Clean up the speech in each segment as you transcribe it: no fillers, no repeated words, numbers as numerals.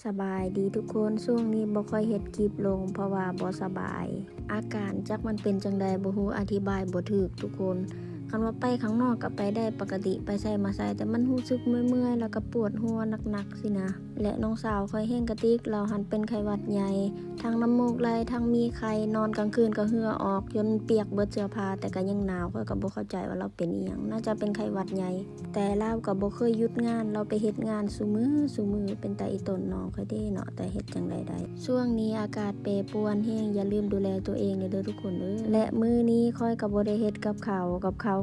สบายดีทุกคนช่วงนี้บ่ค่อยเฮ็ดคลิปลงเพราะว่าบ่สบายอาการจักมันเป็นจังใดบ่ฮู้อธิบายบ่ถูกทุกคนคันว่าไปข้างนอกก็ไปได้ปกติไปไสมาไสแต่มันรู้สึกเมื่อยๆแล้วก็ปวดหัวหนักๆสินะและน้องสาวค่อยแห้งกระติกเราหันเป็นไข้หวัดใหญ่ทั้งน้ำมูกไหลทั้งมีไข้นอนกลางคืนก็เหงื่อออกจนเปียกเบิดเสื้อผ้าแต่ก็ยังหนาวค่อยก็บ่เข้าใจว่าเราเป็นอีหยังน่าจะเป็นไข้หวัดใหญ่แต่เราก็บ่เคยหยุดงานเราไปเฮ็ดงานซุมื้อเป็นตาอีตนน้องค่อยเด้เนาะแต่เฮ็ดจังไดได้ช่วงนี้อากาศแปรปรวนแฮงอย่าลืมดูแลตัวเองเด้อทุกคนและมื้อนี้ค่อยก็บ่ได้เฮ็ดกับข้าว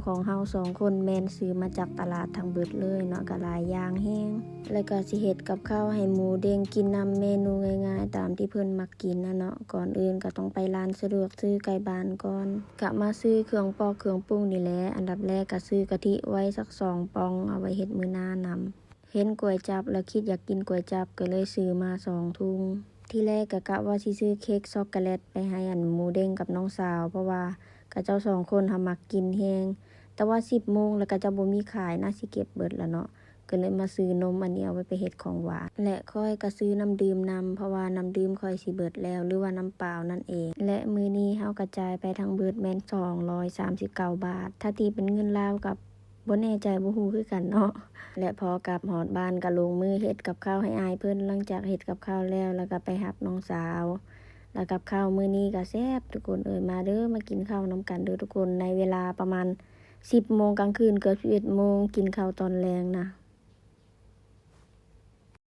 ของเฮา2คนแม่นซื้อมาจากตลาดทั้งเบิดเลยเนาะก็หลายอย่างแฮงแล้วก็สิเฮ็ดกับข้าวให้หมูเด้งกินนำเมนูง่ายๆตามที่เพิ่นมักกินนะเนาะก่อนอื่นก็ต้องไปร้านสะดวกซื้อใกล้บ้านก่อนก็มาซื้อเครื่องปอกเครื่องปรุงนี่แหละอันดับแรกก็ซื้อกะทิไว้สัก2ปองเอาไว้เฮ็ดมื้อหน้านำเห็นก๋วยจั๊บแล้วคิดอยากกินก๋วยจั๊บก็เลยซื้อมา2ถุงที่แรกก็กะว่าสิซื้อเค้กช็อกโกแลตไปให้หมูเด้งกับน้องสาวเพราะว่าเขาเจ้า2คนมักกินแฮงแต่ว่า 10 โมงแล้วก็จะบ่มีขายน่าสิเก็บเบิดแล้วเนาะก็เลยมาซื้อนมอันนี้เอาไว้ไปเฮ็ดของหวานและค่อยก็ซื้อน้ำดื่มนำเพราะว่าน้ำดื่มค่อยสิเบิดแล้วหรือว่าน้ำเปล่านั่นเองและมื้อนี้เฮากระจายไปทั้งเบิดแม่น239 บาทถ้าตีเป็นเงินลาวกับบ่แน่ใจบ่ฮู้คือกันเนาะและพอกลับฮอดบ้านก็ลงมือเฮ็ดกับข้าวให้อายเพิ่นหลังจากเฮ็ดกับข้าวแล้วก็ไปรับน้องสาวแล้วกับข้าวมื้อนี้ก็แซ่บทุกคนมาเด้อมากินข้าวนำกันเด้อทุกคนในเวลาประมาณ10 โมงกลางคืนเกือบ11 โมงกินข้าวตอนแลงนะ